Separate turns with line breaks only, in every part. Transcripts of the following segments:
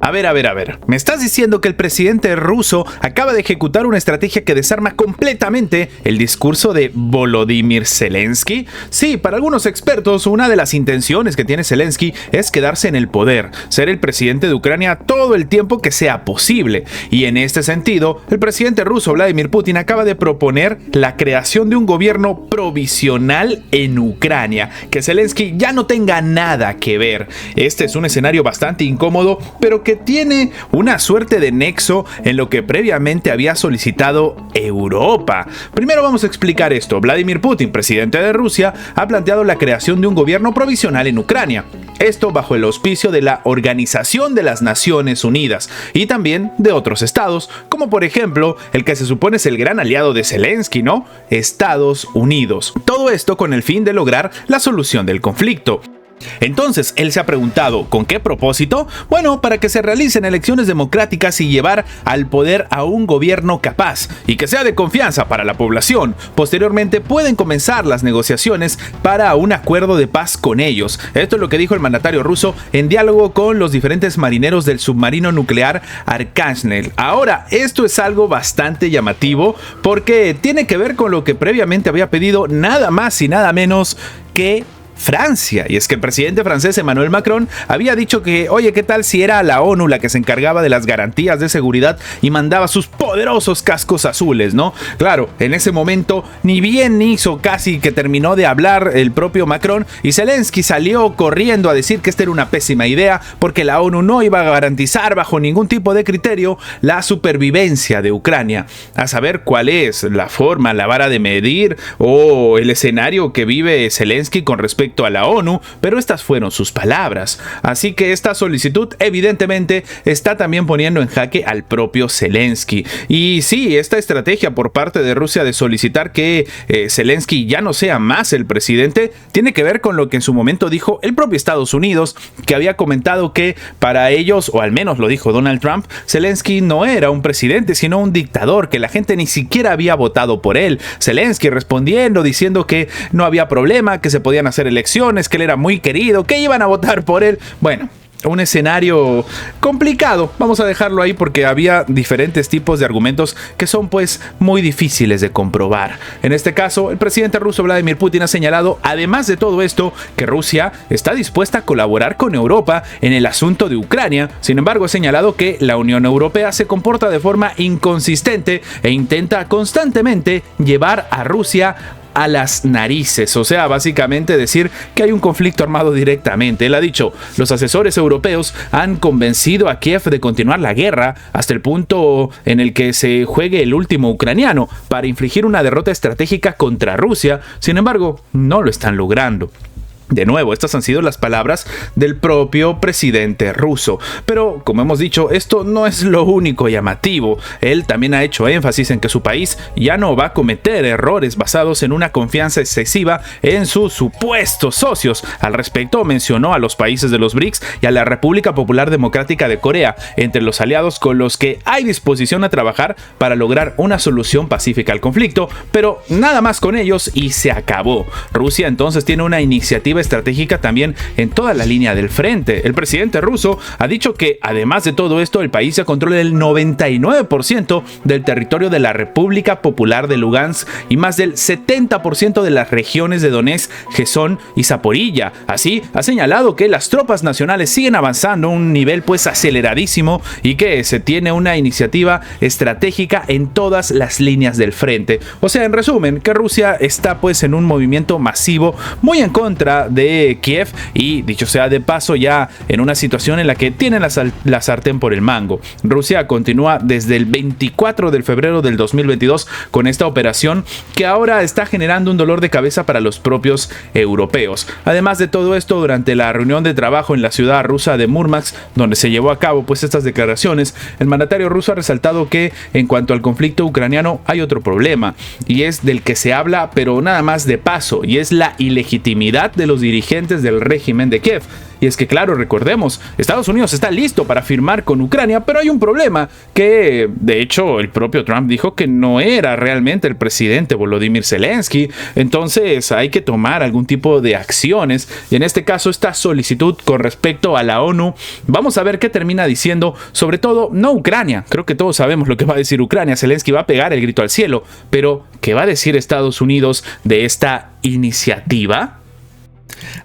A ver. ¿Me estás diciendo que el presidente ruso acaba de ejecutar una estrategia que desarma completamente el discurso de Volodymyr Zelensky? Sí, para algunos expertos, una de las intenciones que tiene Zelensky es quedarse en el poder, ser el presidente de Ucrania todo el tiempo que sea posible. Y en este sentido, el presidente ruso Vladimir Putin acaba de proponer la creación de un gobierno provisional en Ucrania, que Zelensky ya no tenga nada que ver. Este es un escenario bastante incómodo, pero que tiene una suerte de nexo en lo que previamente había solicitado Europa. Primero vamos a explicar esto. Vladimir Putin, presidente de Rusia, ha planteado la creación de un gobierno provisional en Ucrania. Esto bajo el auspicio de la Organización de las Naciones Unidas y también de otros estados, como por ejemplo el que se supone es el gran aliado de Zelensky, ¿no? Estados Unidos. Todo esto con el fin de lograr la solución del conflicto. Entonces, él se ha preguntado, ¿con qué propósito? Bueno, para que se realicen elecciones democráticas y llevar al poder a un gobierno capaz y que sea de confianza para la población. Posteriormente pueden comenzar las negociaciones para un acuerdo de paz con ellos. Esto es lo que dijo el mandatario ruso en diálogo con los diferentes marineros del submarino nuclear Arkhangelsk. Ahora, esto es algo bastante llamativo porque tiene que ver con lo que previamente había pedido nada más y nada menos que Francia. Y es que el presidente francés Emmanuel Macron había dicho que, oye, ¿qué tal si era la ONU la que se encargaba de las garantías de seguridad y mandaba sus poderosos cascos azules, ¿no? Claro, en ese momento ni bien hizo casi que terminó de hablar el propio Macron y Zelensky salió corriendo a decir que esta era una pésima idea porque la ONU no iba a garantizar bajo ningún tipo de criterio la supervivencia de Ucrania. A saber cuál es la forma, la vara de medir o el escenario que vive Zelensky con respecto a la ONU, pero estas fueron sus palabras. Así que esta solicitud evidentemente está también poniendo en jaque al propio Zelensky. Y sí, esta estrategia por parte de Rusia de solicitar que Zelensky ya no sea más el presidente tiene que ver con lo que en su momento dijo el propio Estados Unidos, que había comentado que para ellos, o al menos lo dijo Donald Trump, Zelensky no era un presidente sino un dictador, que la gente ni siquiera había votado por él. Zelensky respondiendo, diciendo que no había problema, que se podían hacer elecciones, que él era muy querido, que iban a votar por él. Bueno, un escenario complicado, vamos a dejarlo ahí porque había diferentes tipos de argumentos que son pues muy difíciles de comprobar. En este caso, el presidente ruso Vladimir Putin ha señalado, además de todo esto, que Rusia está dispuesta a colaborar con Europa en el asunto de Ucrania. Sin embargo, ha señalado que la Unión Europea se comporta de forma inconsistente e intenta constantemente llevar a Rusia a las narices, o sea, básicamente decir que hay un conflicto armado directamente. Él ha dicho, los asesores europeos han convencido a Kiev de continuar la guerra hasta el punto en el que se juegue el último ucraniano para infligir una derrota estratégica contra Rusia. Sin embargo, no lo están logrando. De nuevo, estas han sido las palabras del propio presidente ruso. Pero, como hemos dicho, esto no es lo único llamativo. Él también ha hecho énfasis en que su país ya no va a cometer errores basados en una confianza excesiva en sus supuestos socios. Al respecto, mencionó a los países de los BRICS y a la República Popular Democrática de Corea, entre los aliados con los que hay disposición a trabajar para lograr una solución pacífica al conflicto, pero nada más con ellos y se acabó. Rusia entonces tiene una iniciativa estratégica también en toda la línea del frente. El presidente ruso ha dicho que, además de todo esto, el país ya controla el 99% del territorio de la República Popular de Lugansk y más del 70% de las regiones de Donetsk, Gerson y Zaporilla. Así, ha señalado que las tropas nacionales siguen avanzando a un nivel pues aceleradísimo y que se tiene una iniciativa estratégica en todas las líneas del frente. O sea, en resumen, que Rusia está pues en un movimiento masivo muy en contra de Kiev y, dicho sea de paso, ya en una situación en la que tienen la sartén por el mango. Rusia continúa desde el 24 de febrero del 2022 con esta operación que ahora está generando un dolor de cabeza para los propios europeos. Además de todo esto, durante la reunión de trabajo en la ciudad rusa de Murmansk, donde se llevó a cabo pues estas declaraciones, el mandatario ruso ha resaltado que en cuanto al conflicto ucraniano hay otro problema y es del que se habla pero nada más de paso, y es la ilegitimidad de los los dirigentes del régimen de Kiev. Y es que, claro, recordemos, Estados Unidos está listo para firmar con Ucrania, pero hay un problema que, de hecho, el propio Trump dijo que no era realmente el presidente Volodymyr Zelensky. Entonces hay que tomar algún tipo de acciones, y en este caso esta solicitud con respecto a la ONU, vamos a ver qué termina diciendo, sobre todo no Ucrania. Creo que todos sabemos lo que va a decir Ucrania. Zelensky va a pegar el grito al cielo, pero ¿qué va a decir Estados Unidos de esta iniciativa?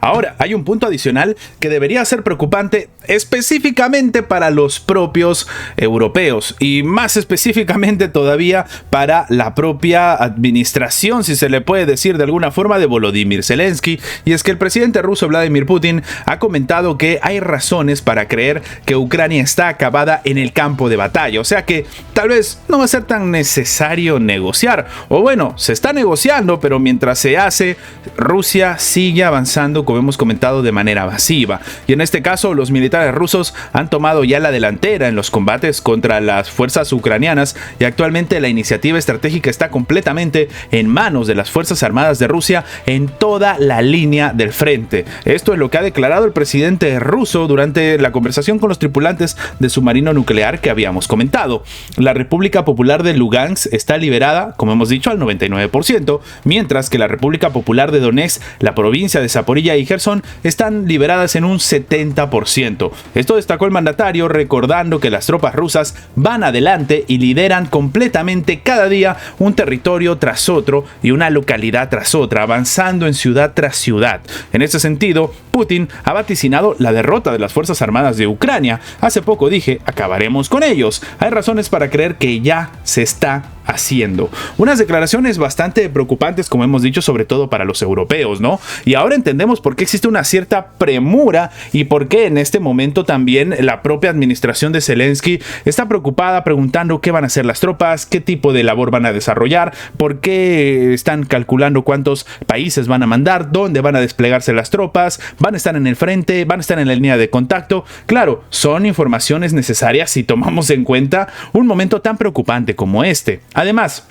Ahora, hay un punto adicional que debería ser preocupante específicamente para los propios europeos y más específicamente todavía para la propia administración, si se le puede decir de alguna forma, de Volodymyr Zelensky. Y es que el presidente ruso Vladimir Putin ha comentado que hay razones para creer que Ucrania está acabada en el campo de batalla, o sea que tal vez no va a ser tan necesario negociar, o bueno, se está negociando, pero mientras se hace, Rusia sigue avanzando, como hemos comentado, de manera masiva. Y en este caso, los militares rusos han tomado ya la delantera en los combates contra las fuerzas ucranianas, y actualmente la iniciativa estratégica está completamente en manos de las Fuerzas Armadas de Rusia en toda la línea del frente. Esto es lo que ha declarado el presidente ruso durante la conversación con los tripulantes de submarino nuclear que habíamos comentado. La República Popular de Lugansk está liberada, como hemos dicho, al 99%, mientras que la República Popular de Donetsk, la provincia de Zaporilla y Gerson están liberadas en un 70%. Esto destacó el mandatario, recordando que las tropas rusas van adelante y lideran completamente cada día un territorio tras otro y una localidad tras otra, avanzando en ciudad tras ciudad. En ese sentido, Putin ha vaticinado la derrota de las Fuerzas Armadas de Ucrania. Hace poco dije, acabaremos con ellos. Hay razones para creer que ya se está haciendo. Unas declaraciones bastante preocupantes, como hemos dicho, sobre todo para los europeos, ¿no? Y ahora entendemos por qué existe una cierta premura y por qué en este momento también la propia administración de Zelensky está preocupada, preguntando qué van a hacer las tropas, qué tipo de labor van a desarrollar, por qué están calculando cuántos países van a mandar, dónde van a desplegarse las tropas, van a estar en el frente, van a estar en la línea de contacto. Claro, son informaciones necesarias si tomamos en cuenta un momento tan preocupante como este. Además,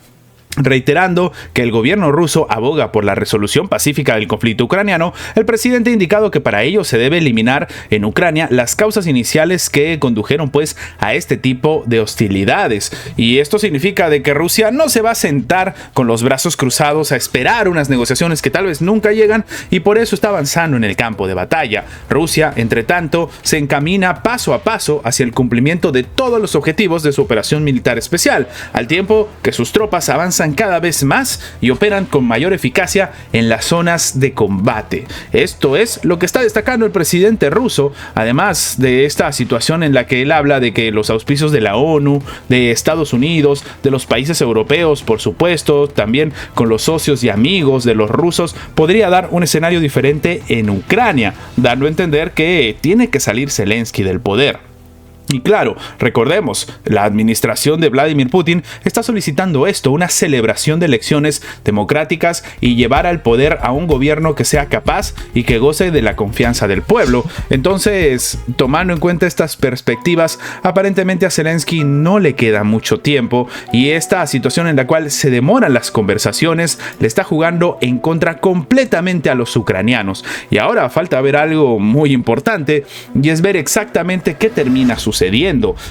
reiterando que el gobierno ruso aboga por la resolución pacífica del conflicto ucraniano, el presidente ha indicado que para ello se debe eliminar en Ucrania las causas iniciales que condujeron pues a este tipo de hostilidades. Y esto significa de que Rusia no se va a sentar con los brazos cruzados a esperar unas negociaciones que tal vez nunca llegan, y por eso está avanzando en el campo de batalla. Rusia, entre tanto, se encamina paso a paso hacia el cumplimiento de todos los objetivos de su operación militar especial, al tiempo que sus tropas avanzan cada vez más y operan con mayor eficacia en las zonas de combate. Esto es lo que está destacando el presidente ruso, además de esta situación en la que él habla de que los auspicios de la ONU, de Estados Unidos, de los países europeos, por supuesto, también con los socios y amigos de los rusos, podría dar un escenario diferente en Ucrania, dando a entender que tiene que salir Zelensky del poder. Y claro, recordemos, la administración de Vladimir Putin está solicitando esto, una celebración de elecciones democráticas y llevar al poder a un gobierno que sea capaz y que goce de la confianza del pueblo. Entonces, tomando en cuenta estas perspectivas, aparentemente a Zelensky no le queda mucho tiempo, y esta situación en la cual se demoran las conversaciones le está jugando en contra completamente a los ucranianos. Y ahora falta ver algo muy importante, y es ver exactamente qué termina sucediendo.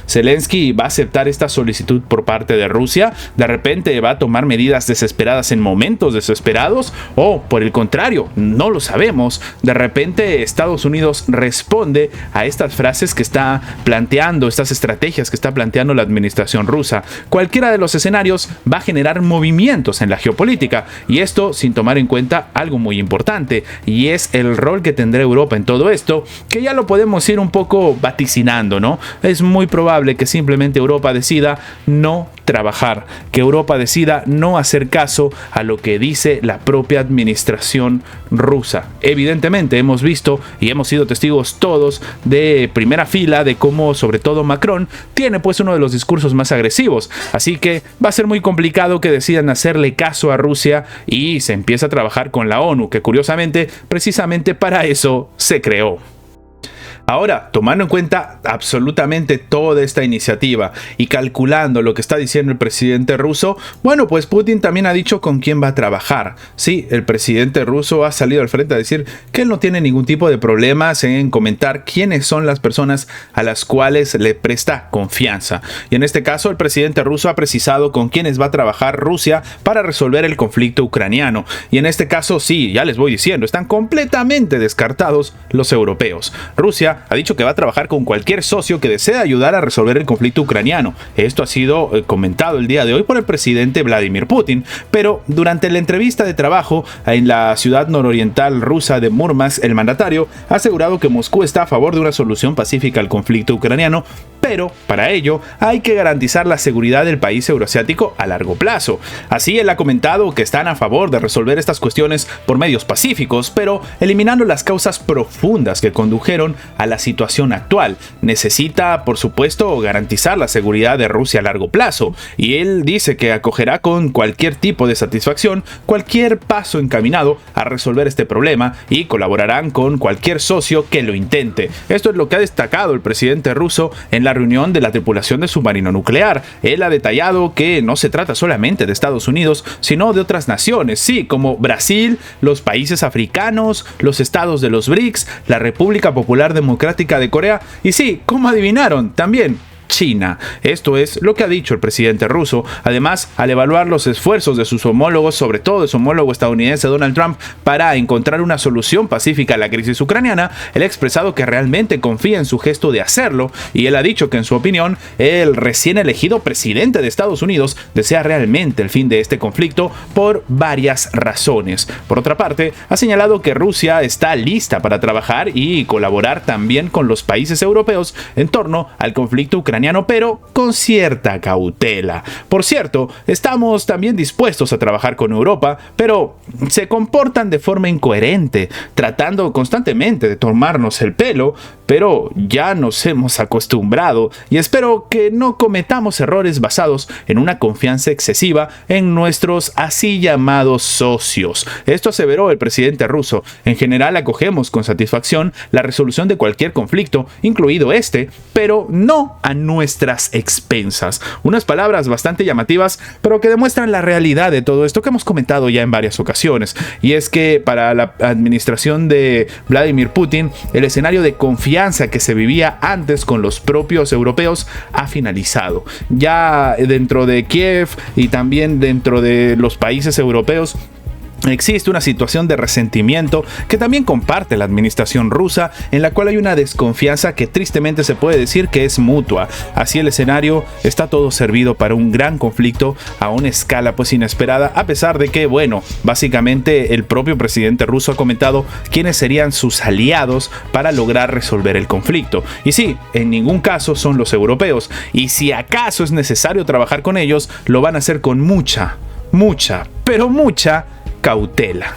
Zelensky va a aceptar esta solicitud por parte de Rusia, de repente va a tomar medidas desesperadas en momentos desesperados, o por el contrario, no lo sabemos. De repente Estados Unidos responde a estas frases que está planteando, estas estrategias que está planteando la administración rusa. Cualquiera de los escenarios va a generar movimientos en la geopolítica, y esto sin tomar en cuenta algo muy importante, y es el rol que tendrá Europa en todo esto, que ya lo podemos ir un poco vaticinando, ¿no? Es muy probable que simplemente Europa decida no trabajar, que Europa decida no hacer caso a lo que dice la propia administración rusa. Evidentemente hemos visto y hemos sido testigos todos de primera fila de cómo sobre todo Macron tiene pues uno de los discursos más agresivos, así que va a ser muy complicado que decidan hacerle caso a Rusia y se empieza a trabajar con la ONU, que curiosamente precisamente para eso se creó. Ahora, tomando en cuenta absolutamente toda esta iniciativa y calculando lo que está diciendo el presidente ruso, bueno, pues Putin también ha dicho con quién va a trabajar. Sí, el presidente ruso ha salido al frente a decir que él no tiene ningún tipo de problemas en comentar quiénes son las personas a las cuales le presta confianza. Y en este caso, el presidente ruso ha precisado con quiénes va a trabajar Rusia para resolver el conflicto ucraniano. Y en este caso, sí, ya les voy diciendo, están completamente descartados los europeos. Rusia ha dicho que va a trabajar con cualquier socio que desee ayudar a resolver el conflicto ucraniano. Esto ha sido comentado el día de hoy por el presidente Vladimir Putin, pero durante la entrevista de trabajo en la ciudad nororiental rusa de Murmansk, el mandatario ha asegurado que Moscú está a favor de una solución pacífica al conflicto ucraniano, pero para ello hay que garantizar la seguridad del país euroasiático a largo plazo. Así, él ha comentado que están a favor de resolver estas cuestiones por medios pacíficos, pero eliminando las causas profundas que condujeron a la situación actual. Necesita, por supuesto, garantizar la seguridad de Rusia a largo plazo, y él dice que acogerá con cualquier tipo de satisfacción cualquier paso encaminado a resolver este problema y colaborarán con cualquier socio que lo intente. Esto es lo que ha destacado el presidente ruso en la reunión de la tripulación de submarino nuclear. Él ha detallado que no se trata solamente de Estados Unidos, sino de otras naciones, sí, como Brasil, los países africanos, los estados de los BRICS, la República Popular Democrática de Corea y sí, ¿cómo adivinaron? También China. Esto es lo que ha dicho el presidente ruso. Además, al evaluar los esfuerzos de sus homólogos, sobre todo de su homólogo estadounidense Donald Trump, para encontrar una solución pacífica a la crisis ucraniana, él ha expresado que realmente confía en su gesto de hacerlo, y él ha dicho que en su opinión, el recién elegido presidente de Estados Unidos desea realmente el fin de este conflicto por varias razones. Por otra parte, ha señalado que Rusia está lista para trabajar y colaborar también con los países europeos en torno al conflicto ucraniano, pero con cierta cautela. Por cierto, estamos también dispuestos a trabajar con Europa, pero se comportan de forma incoherente, tratando constantemente de tomarnos el pelo, pero ya nos hemos acostumbrado y espero que no cometamos errores basados en una confianza excesiva en nuestros así llamados socios. Esto aseveró el presidente ruso. En general acogemos con satisfacción la resolución de cualquier conflicto, incluido este, pero no a nuestras expensas. Unas palabras bastante llamativas, pero que demuestran la realidad de todo esto que hemos comentado ya en varias ocasiones. Y es que para la administración de Vladimir Putin, el escenario de confianza que se vivía antes con los propios europeos ha finalizado. Ya dentro de Kiev y también dentro de los países europeos existe una situación de resentimiento que también comparte la administración rusa, en la cual hay una desconfianza que tristemente se puede decir que es mutua. Así el escenario está todo servido para un gran conflicto a una escala pues inesperada, a pesar de que, bueno, básicamente el propio presidente ruso ha comentado quiénes serían sus aliados para lograr resolver el conflicto. Y sí, en ningún caso son los europeos, y si acaso es necesario trabajar con ellos, lo van a hacer con mucha, pero mucha cautela.